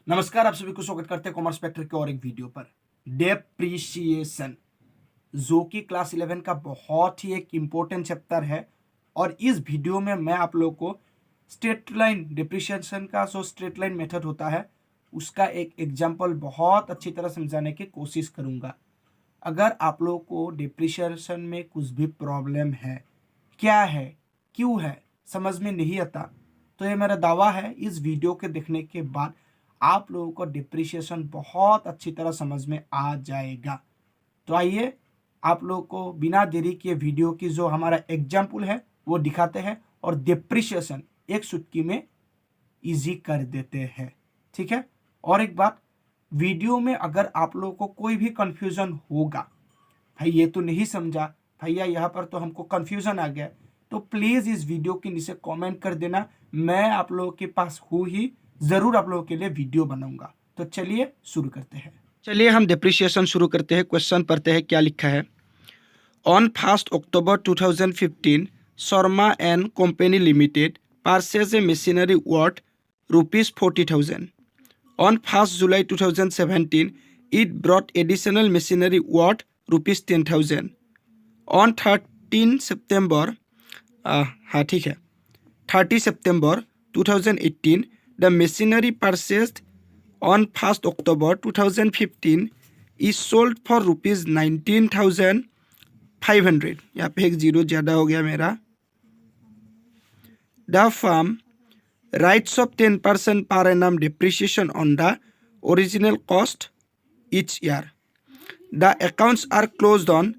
नमस्कार, आप सभी को स्वागत करते हैं कॉमर्स स्पेक्टर के और एक वीडियो पर। डेप्रीशिएशन जो कि क्लास 11 का बहुत ही एक इम्पोर्टेंट चैप्टर है और इस वीडियो में मैं आप लोगों को स्ट्रेट लाइन डेप्रीशिएशन का जो स्ट्रेट लाइन मेथड होता है उसका एक एग्जांपल बहुत अच्छी तरह समझाने की कोशिश करूंगा। अगर आप लोगों को डेप्रीशिएशन में कुछ भी प्रॉब्लम है, क्या है, क्यों है, समझ में नहीं आता, तो ये मेरा दावा है इस वीडियो के देखने के बाद आप लोगों को डिप्रिशिएशन बहुत अच्छी तरह समझ में आ जाएगा। तो आइए आप लोगों को बिना देरी के वीडियो की जो हमारा एग्जाम्पल है वो दिखाते हैं और डिप्रिशिएशन एक चुटकी में इजी कर देते हैं। ठीक है। और एक बात, वीडियो में अगर आप लोगों को कोई भी कंफ्यूजन होगा, भाई ये तो नहीं समझा, भैया यहाँ पर तो हमको कंफ्यूजन आ गया, तो प्लीज़ इस वीडियो के नीचे कमेंट कर देना। मैं आप लोगों के पास हूँ ही, ज़रूर आप लोगों के लिए वीडियो बनाऊंगा। तो चलिए शुरू करते हैं। चलिए हम डिप्रिशिएशन शुरू करते हैं। क्वेश्चन पढ़ते हैं, क्या लिखा है। On 1 October 2015 Sharma and company limited purchase a machinery worth ₹40,000. On 1 July 2017 it brought additional machinery worth ₹10,000. On 13 September हाँ ठीक है 30 September 2018 the machinery purchased on 1 October 2015 is sold for ₹19,500. यहाँ पे एक जीरो ज़्यादा हो गया मेरा। The firm writes off 10% per annum depreciation on the original cost each year. The accounts are closed on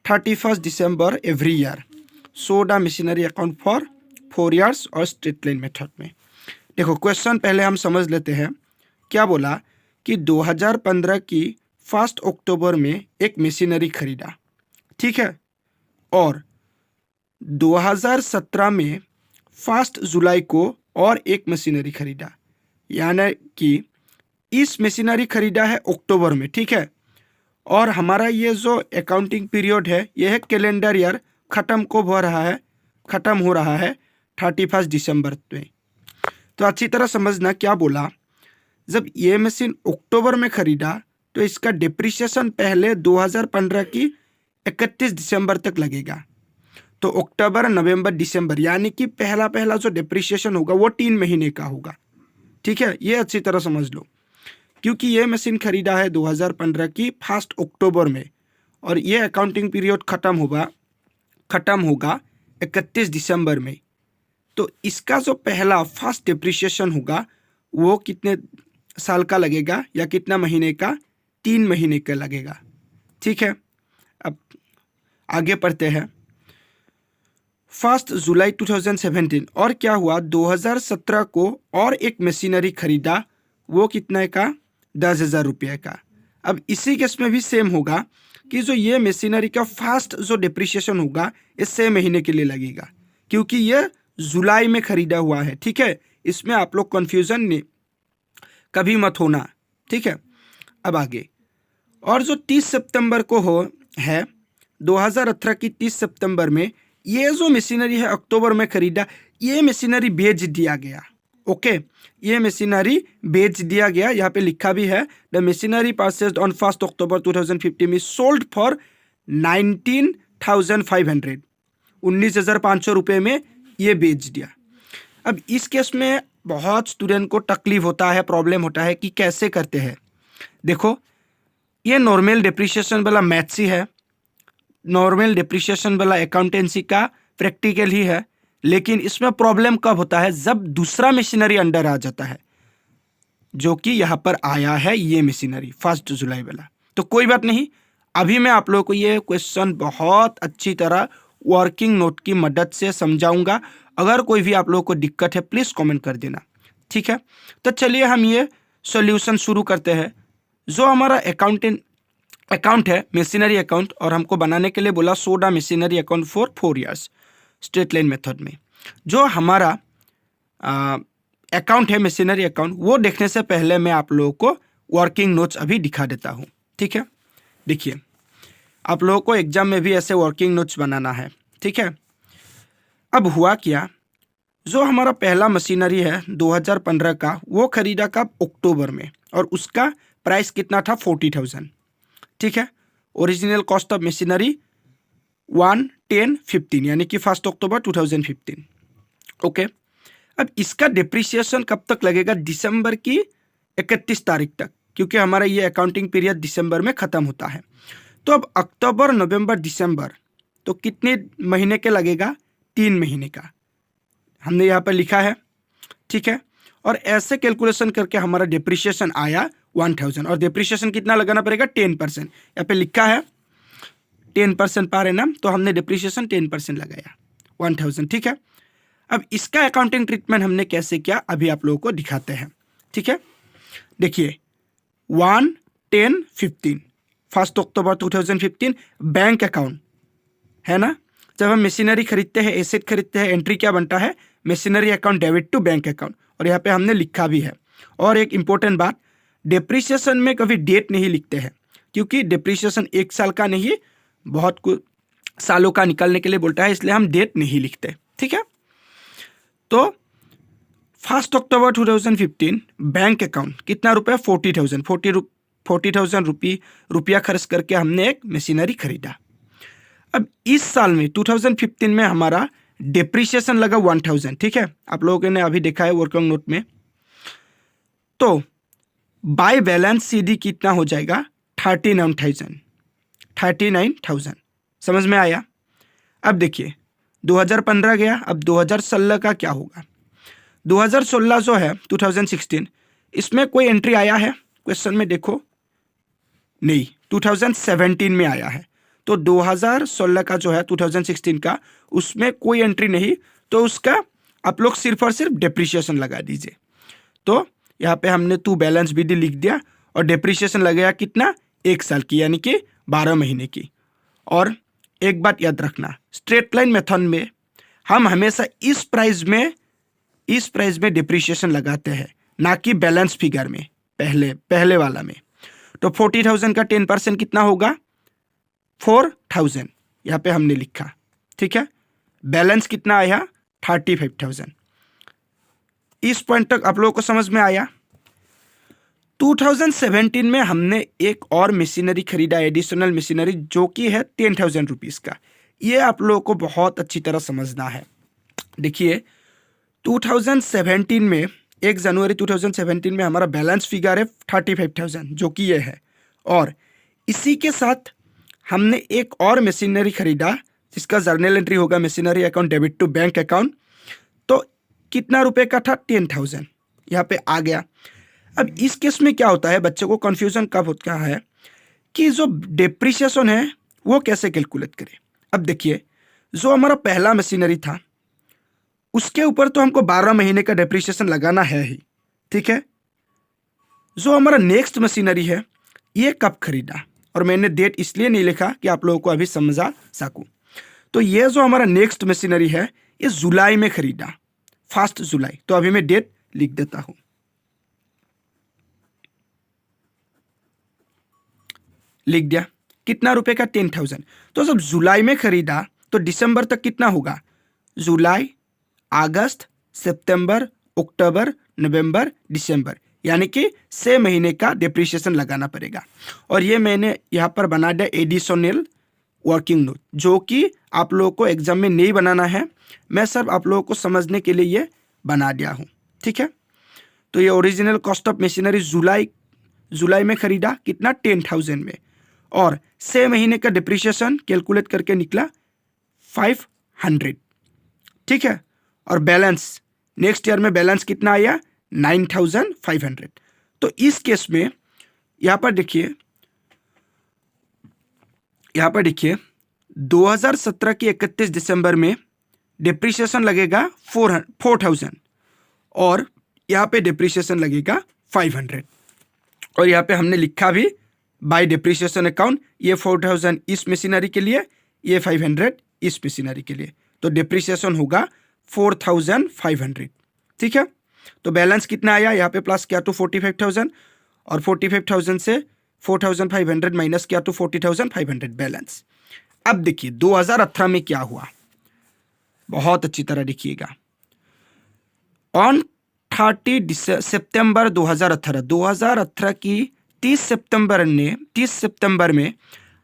31st December every year. So the machinery account for 4 years और straight line method में। देखो question पहले हम समझ लेते हैं। क्या बोला कि 2015 की 1 अक्टूबर में एक मशीनरी खरीदा, ठीक है, और 2017 में 1 जुलाई को और एक मशीनरी खरीदा, यानी कि इस मशीनरी खरीदा है अक्टूबर में, ठीक है, और हमारा ये जो अकाउंटिंग पीरियड है यह है कैलेंडर ईयर, ख़त्म कब हो रहा है, ख़त्म हो रहा है 31 दिसंबर में। तो अच्छी तरह समझना क्या बोला, जब ये मशीन अक्टूबर में खरीदा तो इसका डिप्रिसिएशन पहले 2015 की 31 दिसंबर तक लगेगा। तो अक्टूबर, नवंबर, दिसंबर, यानी कि पहला जो डिप्रिसिएशन होगा वो 3 महीने का होगा। ठीक है, ये अच्छी तरह समझ लो, क्योंकि ये मशीन खरीदा है 2015 की 1 अक्टूबर में और ये अकाउंटिंग पीरियड ख़त्म होगा 31 दिसंबर में। तो इसका जो पहला फर्स्ट डिप्रिसिएशन होगा वो कितने साल का लगेगा या कितना महीने का, 3 महीने का लगेगा। ठीक है, अब आगे पढ़ते हैं। 1 जुलाई 2017 और क्या हुआ, 2017 को और एक मशीनरी खरीदा, वो कितने का, 10,000 रुपये का। अब इसी केस में भी सेम होगा कि जो ये मशीनरी का फर्स्ट जो डिप्रिसिएशन होगा इस 6 महीने के लिए लगेगा, क्योंकि ये जुलाई में खरीदा हुआ है। ठीक है, इसमें आप लोग कन्फ्यूज़न नहीं कभी मत होना। ठीक है, अब आगे, और जो 30 सितंबर को है 2018 की 30 सितंबर में ये जो मशीनरी है अक्टूबर में खरीदा, ये मशीनरी बेच दिया गया। ओके, ये मशीनरी बेच दिया गया, यहाँ पे लिखा भी है, द मशीनरी परचेज्ड ऑन 1 अक्टूबर 2015 में सोल्ड फॉर 19,500, 19,500 रुपये में ये बेच दिया। अब इस केस में बहुत स्टूडेंट को तकलीफ होता है, प्रॉब्लम होता है कि कैसे करते हैं। देखो, ये नॉर्मल डिप्रिसिएशन वाला मैथ्स ही है, नॉर्मल डिप्रिसिएशन वाला अकाउंटेंसी का प्रैक्टिकल ही है, लेकिन इसमें प्रॉब्लम कब होता है, जब दूसरा मशीनरी अंडर आ जाता है, जो कि यहाँ पर आया है ये मशीनरी 1 जुलाई वाला। तो कोई बात नहीं, अभी मैं आप लोगों को ये क्वेश्चन बहुत अच्छी तरह वर्किंग नोट की मदद से समझाऊंगा। अगर कोई भी आप लोगों को दिक्कत है प्लीज़ कमेंट कर देना। ठीक है, तो चलिए हम ये सॉल्यूशन शुरू करते हैं। जो हमारा अकाउंट है मशीनरी अकाउंट, और हमको बनाने के लिए बोला soda machinery account for 4 years straight line method में। जो हमारा अकाउंट है मशीनरी अकाउंट, वो देखने से पहले मैं आप लोगों को वर्किंग नोट्स अभी दिखा देता हूँ। ठीक है, देखिए, आप लोगों को एग्जाम में भी ऐसे वर्किंग नोट्स बनाना है। ठीक है, अब हुआ क्या, जो हमारा पहला मशीनरी है 2015 का, वो खरीदा कब? अक्टूबर में, और उसका प्राइस कितना था? 40,000। ठीक है। ओरिजिनल कॉस्ट ऑफ मशीनरी 1/10/15, यानी कि 1 अक्टूबर 2015। ओके। अब इसका डिप्रिसिएशन कब तक लगेगा? दिसंबर की 31 तारीख तक, क्योंकि हमारा ये अकाउंटिंग पीरियड दिसंबर में ख़त्म होता है। तो अब अक्टूबर, नवंबर, दिसंबर, तो कितने महीने के लगेगा? 3 महीने का हमने यहाँ पर लिखा है। ठीक है। और ऐसे कैलकुलेशन करके हमारा डिप्रिसिएशन आया 1000, और डिप्रिसिएशन कितना लगाना पड़ेगा? 10%। यहाँ पे लिखा है 10% पर एनम, तो हमने डिप्रिसिएशन 10% लगाया 1000। ठीक है। अब इसका अकाउंटिंग ट्रीटमेंट हमने कैसे किया, अभी आप लोगों को दिखाते हैं। ठीक है। देखिए 1/10/15, 1 अक्टूबर 2015, बैंक अकाउंट है ना। जब हम मशीनरी खरीदते हैं, एसेट खरीदते हैं, एंट्री क्या बनता है? Machinery account debit to bank account, और यहाँ पे हमने लिखा भी है। और एक इंपॉर्टेंट बात, डिप्रिसिएशन में कभी डेट नहीं लिखते हैं, क्योंकि डिप्रिसिएशन 1 साल का नहीं, बहुत कुछ सालों का निकालने के लिए बोलता है, इसलिए हम डेट नहीं लिखते। ठीक है। तो 1 अक्टूबर 2015 बैंक अकाउंट कितना रुपए? 40,000 रुपया खर्च करके हमने एक मशीनरी खरीदा। अब इस साल में 2015 में हमारा डिप्रिसिएशन लगा 1000। ठीक है। आप लोगों ने अभी देखा है वर्किंग नोट में। तो बाय बैलेंस सीडी कितना हो जाएगा? 39,000। समझ में आया? अब देखिए 2015 गया, अब 2016 का क्या होगा? 2016 जो है 2016, इसमें कोई एंट्री आया है क्वेश्चन में? देखो नहीं, 2017 में आया है। तो 2016 का जो है 2016 का, उसमें कोई एंट्री नहीं, तो उसका आप लोग सिर्फ और सिर्फ डिप्रिसिएशन लगा दीजिए। तो यहाँ पे हमने टू बैलेंस विधि लिख दिया, और डिप्रिसिएशन लगेगा कितना? 1 साल की, यानी कि 12 महीने की। और एक बात याद रखना, स्ट्रेट लाइन मेथड में हम हमेशा इस प्राइस में डिप्रिसिएशन लगाते हैं, ना कि बैलेंस फिगर में, पहले वाला में। तो 40,000 का 10% कितना होगा? 4,000, यहाँ पे हमने लिखा। ठीक है। बैलेंस कितना आया? 35,000। इस पॉइंट तक आप लोगों को समझ में आया? 2017 में हमने एक और मशीनरी खरीदा, एडिशनल मशीनरी, जो कि है 10,000 रुपीज़ का। ये आप लोगों को बहुत अच्छी तरह समझना है। देखिए 2017 में 1 जनवरी 2017 में हमारा बैलेंस फिगर है 35,000, जो कि ये है। और इसी के साथ हमने एक और मशीनरी खरीदा, जिसका जर्नल एंट्री होगा machinery account debit to bank account. तो कितना रुपए का था? 10,000 यहाँ पे आ गया। अब इस केस में क्या होता है, बच्चों को कंफ्यूजन कब होता है कि जो डिप्रिसिएशन है वो कैसे कैलकुलेट करें। अब देखिए जो हमारा पहला मशीनरी था, उसके ऊपर तो हमको 12 महीने का डिप्रिसिएशन लगाना है ही। ठीक है। जो हमारा नेक्स्ट मशीनरी है, ये कब खरीदा, और मैंने डेट इसलिए नहीं लिखा कि आप लोगों को अभी समझा सकूं। तो ये जो हमारा नेक्स्ट मशीनरी है, ये जुलाई में खरीदा, 1 जुलाई। तो अभी मैं डेट लिख देता हूं, लिख दिया। कितना रुपए का? 10,000। तो जब जुलाई में खरीदा तो दिसंबर तक कितना होगा? जुलाई, अगस्त, सितंबर, अक्टूबर, नवंबर, दिसंबर, यानी कि 6 महीने का डिप्रिसिएशन लगाना पड़ेगा। और ये मैंने यहाँ पर बना दिया एडिशनल वर्किंग नोट, जो कि आप लोगों को एग्जाम में नहीं बनाना है, मैं सिर्फ आप लोगों को समझने के लिए ये बना दिया हूँ। ठीक है। तो ये ओरिजिनल कॉस्ट ऑफ मशीनरी जुलाई में खरीदा, कितना? 10,000 में, और 6 महीने का डिप्रिसिएशन कैलकुलेट करके निकला 500। ठीक है। और बैलेंस नेक्स्ट ईयर में बैलेंस कितना आया? 9,500। तो इस केस में यहाँ पर देखिए 2017 की 31 दिसंबर में डिप्रिसिएशन लगेगा 4,000, और यहाँ पे डिप्रिसिएशन लगेगा 500। और यहाँ पे हमने लिखा भी बाय डिप्रिसिएशन अकाउंट, ये 4,000 इस मशीनरी के लिए, ये 500 इस मशीनरी के लिए। तो डिप्रिसिएशन होगा 4,500। ठीक है। तो बैलेंस कितना आया? यहाँ पे प्लस किया तो 45,000, और 45,000 से 4,500 माइनस किया तो 40,500 बैलेंस। अब देखिए 2018 में क्या हुआ, बहुत अच्छी तरह देखिएगा। ऑन 30 सितंबर 2018 की 30 सितंबर में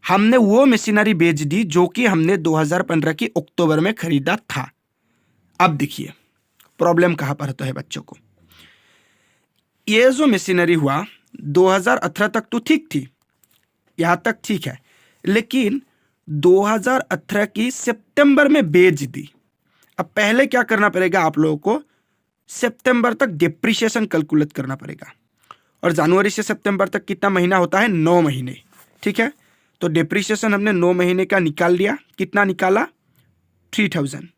हमने वो मशीनरी बेच दी जो कि हमने 2015 की अक्टूबर में खरीदा था। अब देखिए प्रॉब्लम कहाँ पर होता है बच्चों को। ये जो मशीनरी हुआ 2018 तक तो ठीक थी, यहाँ तक ठीक है, लेकिन 2018 की सितंबर में बेच दी। अब पहले क्या करना पड़ेगा आप लोगों को, सितंबर तक डिप्रिशिएशन कैलकुलेट करना पड़ेगा। और जनवरी से सितंबर तक कितना महीना होता है, 9 महीने, ठीक है। तो डिप्रिशिएशन हमने 9 महीने का निकाल लिया, कितना निकाला, 3000,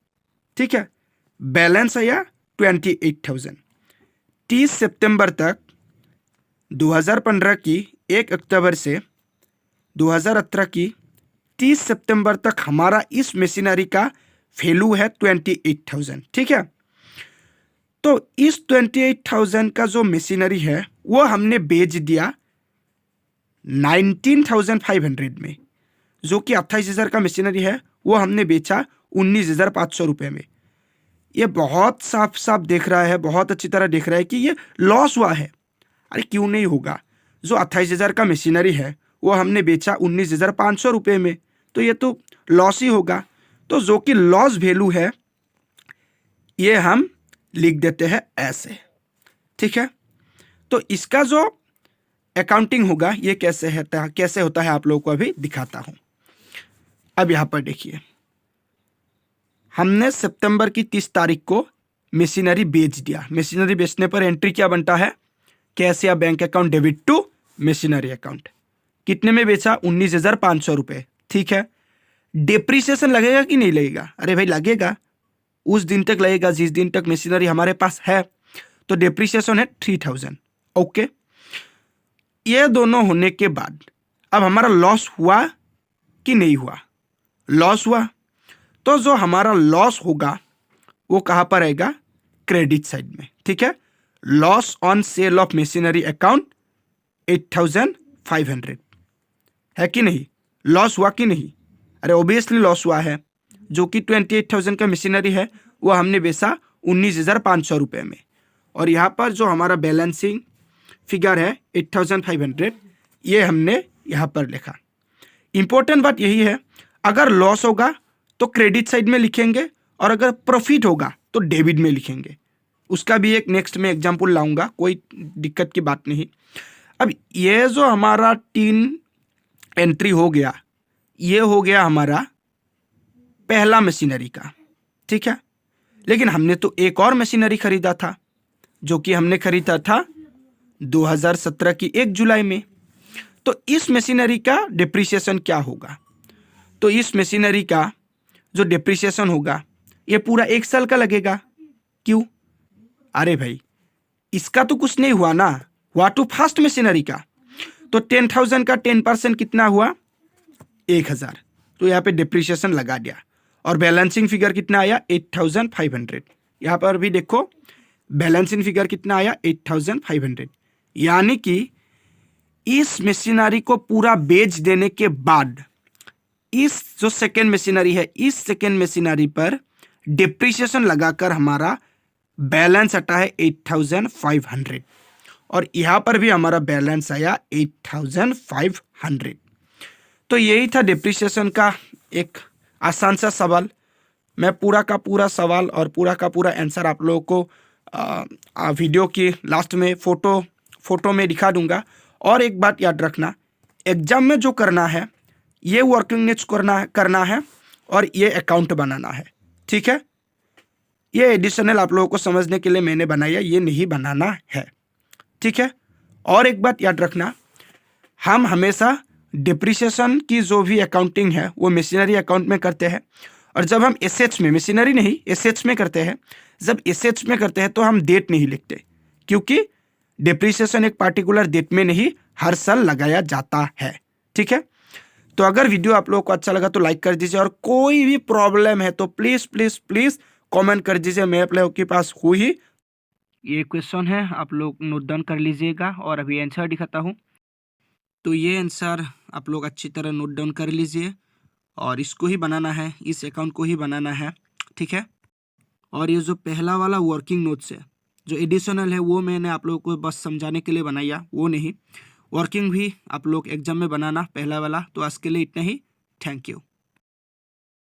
ठीक है। बैलेंस आया 28,000। 30 सितंबर तक 2015 की 1 अक्टूबर से 2018 की 30 सितंबर तक हमारा इस मशीनरी का वैल्यू है 28,000, ठीक है। तो इस 28,000 का जो मशीनरी है वो हमने बेच दिया 19,500 में, जो कि 28,000 का मशीनरी है वो हमने बेचा 19,500 रुपये में। ये बहुत साफ साफ देख रहा है, बहुत अच्छी तरह देख रहा है कि ये लॉस हुआ है। अरे क्यों नहीं होगा, जो 28,000 का मशीनरी है वो हमने बेचा 19,500 रुपये में, तो ये तो लॉस ही होगा। तो जो कि लॉस वैल्यू है ये हम लिख देते हैं ऐसे, ठीक है। तो इसका जो अकाउंटिंग होगा ये कैसे होता है आप लोगों को अभी दिखाता हूं। अब यहां पर देखिए, हमने सितंबर की 30 तारीख को मशीनरी बेच दिया। मशीनरी बेचने पर एंट्री क्या बनता है, कैश या bank account debit to machinery account. कितने में बेचा, 19,500 रुपये, ठीक है। डिप्रिसिएशन लगेगा कि नहीं लगेगा, अरे भाई लगेगा, उस दिन तक लगेगा जिस दिन तक मशीनरी हमारे पास है। तो डिप्रिसिएशन है 3,000, ओके। ये दोनों होने के बाद अब हमारा लॉस हुआ कि नहीं हुआ, लॉस हुआ। तो जो हमारा लॉस होगा वो कहां पर आएगा, क्रेडिट साइड में, ठीक है। Loss on sale of machinery account 8,500 है कि नहीं, लॉस हुआ कि नहीं, अरे ऑब्वियसली लॉस हुआ है। जो कि 28,000 का मशीनरी है वो हमने बेचा 19,500 रुपये में। और यहाँ पर जो हमारा बैलेंसिंग फिगर है 8,500, ये हमने यहाँ पर लिखा। इंपॉर्टेंट बात यही है, अगर लॉस होगा तो क्रेडिट साइड में लिखेंगे और अगर प्रॉफिट होगा तो डेबिट में लिखेंगे। उसका भी एक नेक्स्ट में एग्जाम्पल लाऊंगा, कोई दिक्कत की बात नहीं। अब ये जो हमारा 3 एंट्री हो गया, ये हो गया हमारा पहला मशीनरी का, ठीक है। लेकिन हमने तो एक और मशीनरी खरीदा था, जो कि हमने खरीदा था 2017 की 1 जुलाई में। तो इस मशीनरी का डिप्रिसिएशन क्या होगा, तो इस मशीनरी का जो डिप्रिसिएशन होगा ये पूरा 1 साल का लगेगा। क्यों, अरे भाई इसका तो कुछ नहीं हुआ ना, हुआ तो फर्स्ट मशीनरी का। तो 10,000 का 10% कितना हुआ, 1,000। तो यहाँ पे डिप्रिसिएशन लगा दिया। और बैलेंसिंग फिगर कितना आया, 8,500। यहाँ पर भी देखो बैलेंसिंग फिगर कितना आया, 8,500। यानी कि इस मशीनरी को पूरा बेच देने के बाद इस जो सेकेंड मशीनरी है, इस सेकेंड मशीनरी पर डिप्रिसिएशन लगाकर हमारा बैलेंस आता है 8,500। और यहाँ पर भी हमारा बैलेंस आया 8,500। तो यही था डिप्रिसिएशन का एक आसान सा सवाल। मैं पूरा का पूरा सवाल और पूरा का पूरा आंसर आप लोगों को वीडियो की लास्ट में फोटो में दिखा दूंगा। और एक बात याद रखना, एग्जाम में जो करना है ये वर्किंग नोट्स करना है और ये अकाउंट बनाना है, ठीक है। ये एडिशनल आप लोगों को समझने के लिए मैंने बनाया, ये नहीं बनाना है, ठीक है। और एक बात याद रखना, हम हमेशा डिप्रिसिएशन की जो भी अकाउंटिंग है वो मशीनरी अकाउंट में करते हैं। और जब हम एसेट्स में, मशीनरी नहीं एसेट्स में करते हैं, जब एसेट्स में करते हैं तो हम डेट नहीं लिखते, क्योंकि डिप्रिसिएशन एक पार्टिकुलर डेट में नहीं हर साल लगाया जाता है, ठीक है। तो अगर वीडियो आप लोगों को अच्छा लगा तो लाइक कर दीजिए, और कोई भी प्रॉब्लम है तो प्लीज़ प्लीज़ प्लीज़ कमेंट कर दीजिए, मैं आप लोगों के पास हूँ ही। ये क्वेश्चन है, आप लोग नोट डाउन कर लीजिएगा और अभी आंसर दिखाता हूँ। तो ये आंसर आप लोग अच्छी तरह नोट डाउन कर लीजिए और इसको ही बनाना है, इस अकाउंट को ही बनाना है, ठीक है। और ये जो पहला वाला वर्किंग नोट्स है जो एडिशनल है वो मैंने आप लोगों को बस समझाने के लिए बनाया, वो नहीं। वर्किंग भी आप लोग एग्जाम में बनाना पहला वाला। तो आज के लिए इतना ही। Thank you.